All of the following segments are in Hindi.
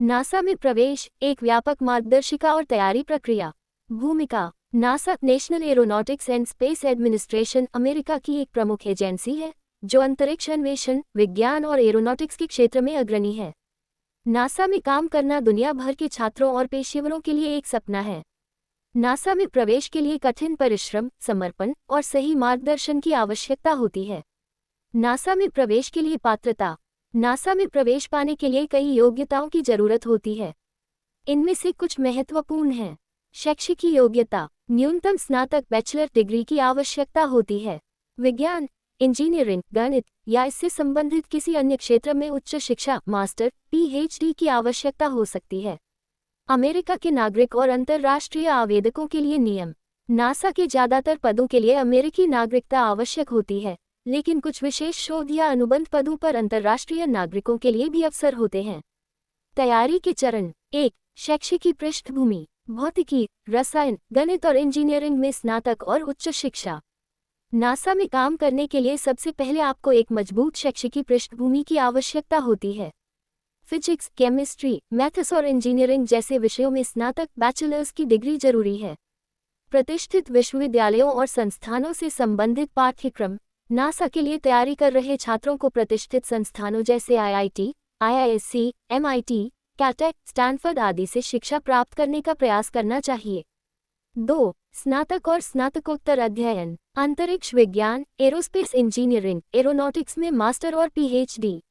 नासा में प्रवेश, एक व्यापक मार्गदर्शिका और तैयारी प्रक्रिया। भूमिका। NASA national aeronautics and space administration America की एक प्रमुख एजेंसी है जो अंतरिक्ष अन्वेषण, विज्ञान और एरोनॉटिक्स के क्षेत्र में अग्रणी है। नासा में काम करना दुनिया भर के छात्रों और पेशेवरों के लिए एक सपना है। नासा में प्रवेश के लिए कठिन परिश्रम, समर्पण और सही मार्गदर्शन की आवश्यकता होती है। नासा में प्रवेश के लिए पात्रता। नासा में प्रवेश पाने के लिए कई योग्यताओं की जरूरत होती है। इनमें से कुछ महत्वपूर्ण हैं। शैक्षिक योग्यता। न्यूनतम स्नातक बैचलर डिग्री की आवश्यकता होती है। विज्ञान, इंजीनियरिंग, गणित या इससे संबंधित किसी अन्य क्षेत्र में उच्च शिक्षा, मास्टर, पीएचडी की आवश्यकता हो सकती है। अमेरिका के नागरिक और अंतर्राष्ट्रीय आवेदकों के लिए नियम। नासा के ज्यादातर पदों के लिए अमेरिकी नागरिकता आवश्यक होती है, लेकिन कुछ विशेष शोध या अनुबंध पदों पर अंतर्राष्ट्रीय नागरिकों के लिए भी अवसर होते हैं। तैयारी के चरण। 1. शैक्षिकी पृष्ठभूमि। भौतिकी, रसायन, गणित और इंजीनियरिंग में स्नातक और उच्च शिक्षा। नासा में काम करने के लिए सबसे पहले आपको एक मजबूत शैक्षिकी पृष्ठभूमि की आवश्यकता होती है। फिजिक्स, केमिस्ट्री, मैथ्स और इंजीनियरिंग जैसे विषयों में स्नातक, बैचलर्स की डिग्री जरूरी है। प्रतिष्ठित विश्वविद्यालयों और संस्थानों से संबंधित पाठ्यक्रम। नासा के लिए तैयारी कर रहे छात्रों को प्रतिष्ठित संस्थानों जैसे IIT, IISc, MIT, Caltech, Stanford आदि से शिक्षा प्राप्त करने का प्रयास करना चाहिए। 2. स्नातक और स्नातकोत्तर अध्ययन। अंतरिक्ष विज्ञान, एरोस्पेस इंजीनियरिंग, एरोनॉटिक्स में मास्टर और पीएचडी।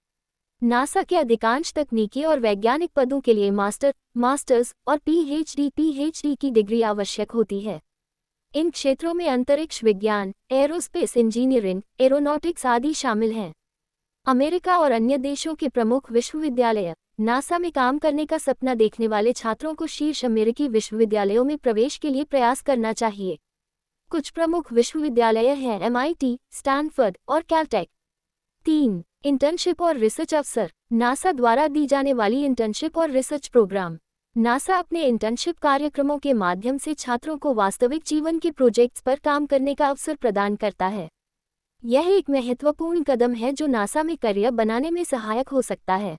नासा के अधिकांश तकनीकी और वैज्ञानिक पदों के लिए मास्टर्स और पीएचडी की डिग्री आवश्यक होती है। इन क्षेत्रों में अंतरिक्ष विज्ञान, एरोस्पेस इंजीनियरिंग, एरोनॉटिक्स आदि शामिल हैं। अमेरिका और अन्य देशों के प्रमुख विश्वविद्यालय। नासा में काम करने का सपना देखने वाले छात्रों को शीर्ष अमेरिकी विश्वविद्यालयों में प्रवेश के लिए प्रयास करना चाहिए। कुछ प्रमुख विश्वविद्यालय हैं एमआईटी, स्टैनफोर्ड और कैलटेक। 3. इंटर्नशिप और रिसर्च अवसर। नासा द्वारा दी जाने वाली इंटर्नशिप और रिसर्च प्रोग्राम। नासा अपने इंटर्नशिप कार्यक्रमों के माध्यम से छात्रों को वास्तविक जीवन के प्रोजेक्ट्स पर काम करने का अवसर प्रदान करता है। यह एक महत्वपूर्ण कदम है जो नासा में करियर बनाने में सहायक हो सकता है।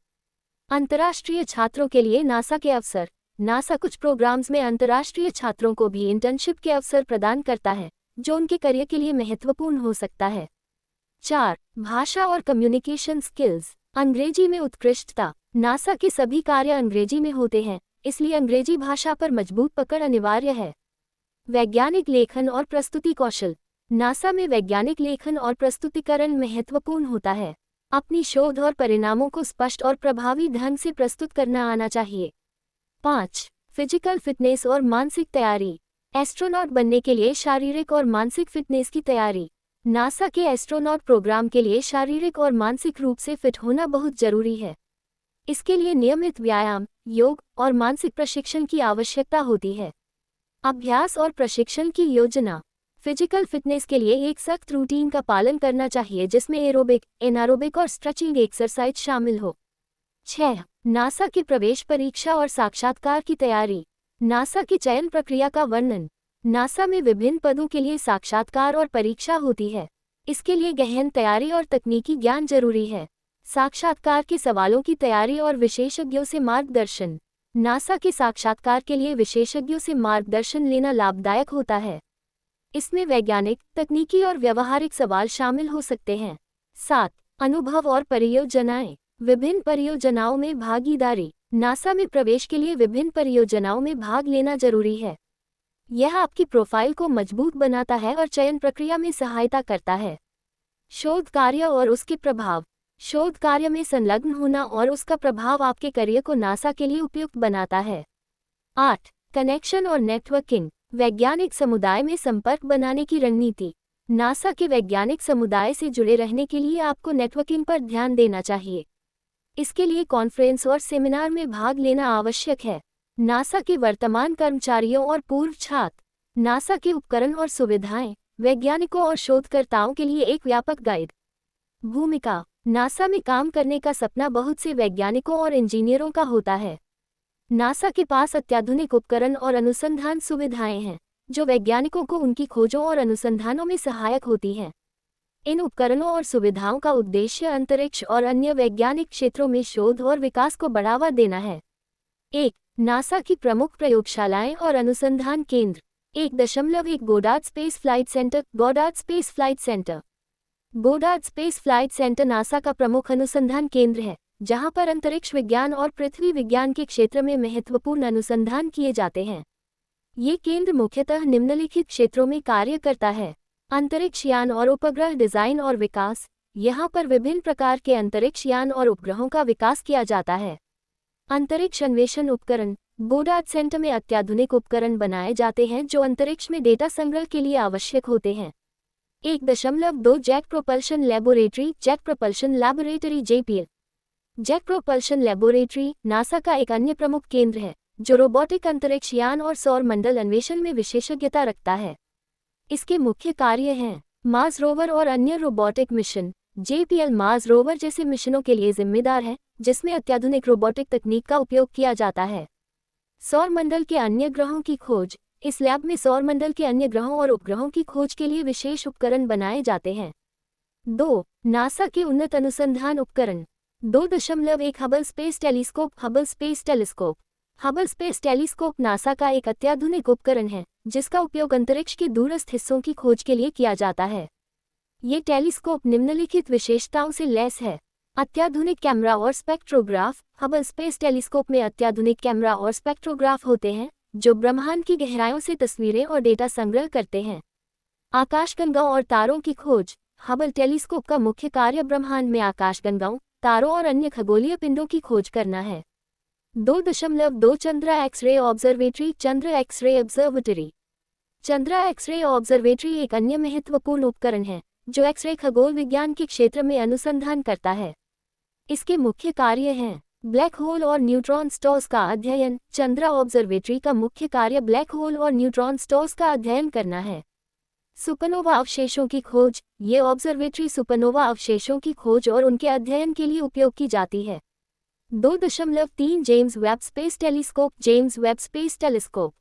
अंतर्राष्ट्रीय छात्रों के लिए नासा के अवसर। नासा कुछ प्रोग्राम्स में अंतर्राष्ट्रीय छात्रों को भी इंटर्नशिप के अवसर प्रदान करता है, जो उनके करियर के लिए महत्वपूर्ण हो सकता है। 4. भाषा और कम्युनिकेशन स्किल्स। अंग्रेजी में उत्कृष्टता। नासा के सभी कार्य अंग्रेजी में होते हैं, इसलिए अंग्रेजी भाषा पर मजबूत पकड़ अनिवार्य है। वैज्ञानिक लेखन और प्रस्तुति कौशल। नासा में वैज्ञानिक लेखन और प्रस्तुतिकरण महत्वपूर्ण होता है। अपनी शोध और परिणामों को स्पष्ट और प्रभावी ढंग से प्रस्तुत करना आना चाहिए। 5. फिजिकल फिटनेस और मानसिक तैयारी। एस्ट्रोनॉट बनने के लिए शारीरिक और मानसिक फिटनेस की तैयारी। नासा के एस्ट्रोनॉट प्रोग्राम के लिए शारीरिक और मानसिक रूप से फिट होना बहुत जरूरी है। इसके लिए नियमित व्यायाम, योग और मानसिक प्रशिक्षण की आवश्यकता होती है। अभ्यास और प्रशिक्षण की योजना। फिजिकल फिटनेस के लिए एक सख्त रूटीन का पालन करना चाहिए जिसमें एरोबिक, एनारोबिक और स्ट्रेचिंग एक्सरसाइज शामिल हो। 6. नासा की प्रवेश परीक्षा और साक्षात्कार की तैयारी। नासा की चयन प्रक्रिया का वर्णन। नासा में विभिन्न पदों के लिए साक्षात्कार और परीक्षा होती है। इसके लिए गहन तैयारी और तकनीकी ज्ञान जरूरी है। साक्षात्कार के सवालों की तैयारी और विशेषज्ञों से मार्गदर्शन। नासा के साक्षात्कार के लिए विशेषज्ञों से मार्गदर्शन लेना लाभदायक होता है। इसमें वैज्ञानिक, तकनीकी और व्यावहारिक सवाल शामिल हो सकते हैं। 7. अनुभव और परियोजनाएं। विभिन्न परियोजनाओं में भागीदारी। नासा में प्रवेश के लिए विभिन्न परियोजनाओं में भाग लेना जरूरी है। यह आपकी प्रोफाइल को मजबूत बनाता है और चयन प्रक्रिया में सहायता करता है। शोध कार्य और उसके प्रभाव। शोध कार्य में संलग्न होना और उसका प्रभाव आपके करियर को नासा के लिए उपयुक्त बनाता है। 8. कनेक्शन और नेटवर्किंग। वैज्ञानिक समुदाय में संपर्क बनाने की रणनीति। नासा के वैज्ञानिक समुदाय से जुड़े रहने के लिए आपको नेटवर्किंग पर ध्यान देना चाहिए। इसके लिए कॉन्फ्रेंस और सेमिनार में भाग लेना आवश्यक है। नासा के वर्तमान कर्मचारियों और पूर्व छात्र। नासा के उपकरण और सुविधाएं, वैज्ञानिकों और शोधकर्ताओं के लिए एक व्यापक गाइड। भूमिका। नासा में काम करने का सपना बहुत से वैज्ञानिकों और इंजीनियरों का होता है। नासा के पास अत्याधुनिक उपकरण और अनुसंधान सुविधाएं हैं, जो वैज्ञानिकों को उनकी खोजों और अनुसंधानों में सहायक होती हैं। इन उपकरणों और सुविधाओं का उद्देश्य अंतरिक्ष और अन्य वैज्ञानिक क्षेत्रों में शोध और विकास को बढ़ावा देना है। 1. नासा की प्रमुख प्रयोगशालाएं और अनुसंधान केंद्र। 1.1 Goddard space flight centre. Goddard space flight centre. Goddard space flight centre NASA का प्रमुख अनुसंधान केंद्र है, जहां पर अंतरिक्ष विज्ञान और पृथ्वी विज्ञान के क्षेत्र में महत्वपूर्ण अनुसंधान किए जाते हैं। ये केंद्र मुख्यतः निम्नलिखित क्षेत्रों में कार्य करता है: अंतरिक्ष यान और उपग्रह डिजाइन और विकास। यहाँ पर विभिन्न प्रकार के अंतरिक्ष यान और उपग्रहों का विकास किया जाता है। अंतरिक्ष अन्वेषण उपकरण। गोडार्ड सेंटर में अत्याधुनिक उपकरण बनाए जाते हैं जो अंतरिक्ष में डेटा संग्रह के लिए आवश्यक होते हैं। 1.2 jet propulsion laboratory. Jet propulsion laboratory JPL। Jet propulsion laboratory NASA का एक अन्य प्रमुख केंद्र है, जो रोबोटिक अंतरिक्ष यान और सौर मंडल अन्वेषण में विशेषज्ञता रखता है। इसके मुख्य कार्य हैं: मार्स रोवर और अन्य robotic mission. JPL Mars rover जैसे मिशनों के लिए जिम्मेदार है, जिसमें अत्याधुनिक रोबोटिक तकनीक का उपयोग किया जाता है। सौर मंडल के अन्य ग्रहों की खोज। इस लैब में सौर मंडल के अन्य ग्रहों और उपग्रहों की खोज के लिए विशेष उपकरण बनाए जाते हैं। 2. नासा के उन्नत अनुसंधान उपकरण। 2.1 Hubble space telescope. Hubble space telescope. Hubble space telescope NASA का एक अत्याधुनिक उपकरण है, जिसका उपयोग अंतरिक्ष के दूरस्थ हिस्सों की खोज के लिए किया जाता है। ये टेलीस्कोप निम्नलिखित विशेषताओं से लैस है: अत्याधुनिक कैमरा और स्पेक्ट्रोग्राफ। हबल स्पेस टेलीस्कोप में अत्याधुनिक कैमरा और स्पेक्ट्रोग्राफ होते हैं, जो ब्रह्मांड की गहराइयों से तस्वीरें और डेटा संग्रह करते हैं। आकाशगंगाओं और तारों की खोज। हबल टेलीस्कोप का मुख्य कार्य ब्रह्मांड में आकाशगंगाओं, तारों और अन्य खगोलीय पिंडों की खोज करना है। 2.2 Chandra X-ray observatory. Chandra X-ray observatory. Chandra X-ray observatory एक अन्य महत्वपूर्ण उपकरण है, जो एक्स-रे खगोल विज्ञान के क्षेत्र में अनुसंधान करता है। इसके मुख्य कार्य हैं: ब्लैक होल और न्यूट्रॉन स्टार्स का अध्ययन। चंद्रा ऑब्जर्वेटरी का मुख्य कार्य ब्लैक होल और न्यूट्रॉन स्टार्स का अध्ययन करना है। सुपरनोवा अवशेषों की खोज। ये ऑब्जर्वेटरी सुपरनोवा अवशेषों की खोज और उनके अध्ययन के लिए उपयोग की जाती है। 2.3 James Webb space telescope. James Webb space telescope.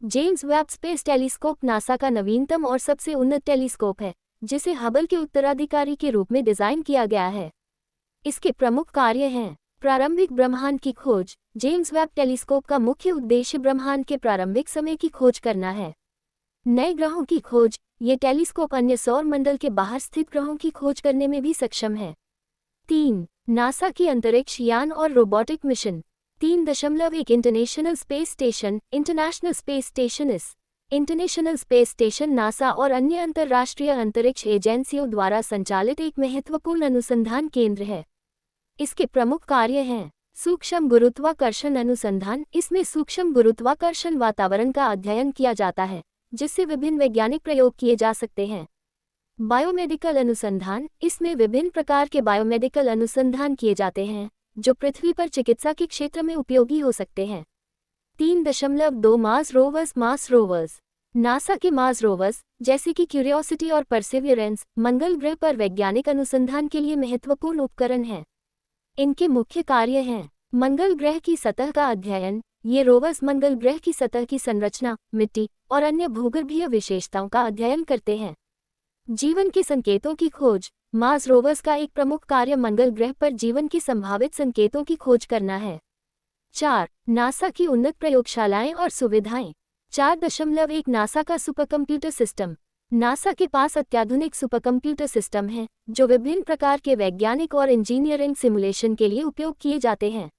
James Webb space telescope NASA का नवीनतम और सबसे उन्नत टेलीस्कोप है, जिसे हबल के उत्तराधिकारी के रूप में डिजाइन किया गया है। इसके प्रमुख कार्य हैं: प्रारंभिक ब्रह्मांड की खोज। जेम्स वेब टेलीस्कोप का मुख्य उद्देश्य ब्रह्मांड के प्रारंभिक समय की खोज करना है। नए ग्रहों की खोज। ये टेलीस्कोप अन्य सौर मंडल के बाहर स्थित ग्रहों की खोज करने में भी सक्षम है। 3. नासा की अंतरिक्ष यान और robotic mission. 3.1 international space station. International space station. इस इंटरनेशनल स्पेस स्टेशन नासा और अन्य अंतर्राष्ट्रीय अंतरिक्ष एजेंसियों द्वारा संचालित एक महत्वपूर्ण अनुसंधान केंद्र है। इसके प्रमुख कार्य हैं: सूक्ष्म गुरुत्वाकर्षण अनुसंधान। इसमें सूक्ष्म गुरुत्वाकर्षण वातावरण का अध्ययन किया जाता है, जिससे विभिन्न वैज्ञानिक प्रयोग किए जा सकते हैं। बायोमेडिकल अनुसंधान। इसमें विभिन्न प्रकार के बायोमेडिकल अनुसंधान किए जाते हैं, जो पृथ्वी पर चिकित्सा के क्षेत्र में उपयोगी हो सकते हैं। 3.2 Mars rovers. Mars rovers NASA के मार्स रोवर्स, जैसे कि क्यूरियोसिटी और परसेवियरेंस, मंगल ग्रह पर वैज्ञानिक अनुसंधान के लिए महत्वपूर्ण उपकरण हैं। इनके मुख्य कार्य हैं: मंगल ग्रह की सतह का अध्ययन। ये रोवर्स मंगल ग्रह की सतह की संरचना, मिट्टी और अन्य भूगर्भीय विशेषताओं का अध्ययन करते हैं। जीवन के संकेतों की खोज। मार्स रोवर्स का एक प्रमुख कार्य मंगल ग्रह पर जीवन की संभावित संकेतों की खोज करना है। 4. नासा की उन्नत प्रयोगशालाएं और सुविधाएं। 4.1 नासा का सुपरकंप्यूटर सिस्टम। नासा के पास अत्याधुनिक सुपरकंप्यूटर सिस्टम है, जो विभिन्न प्रकार के वैज्ञानिक और इंजीनियरिंग सिमुलेशन के लिए उपयोग किए जाते हैं।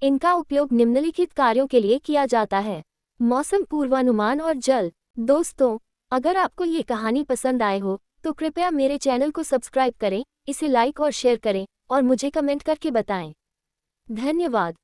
इनका उपयोग निम्नलिखित कार्यों के लिए किया जाता है: मौसम पूर्वानुमान और जल। दोस्तों, अगर आपको ये कहानी पसंद आए हो तो कृपया मेरे चैनल को सब्सक्राइब करें, इसे लाइक और शेयर करें और मुझे कमेंट करके बताएं। धन्यवाद।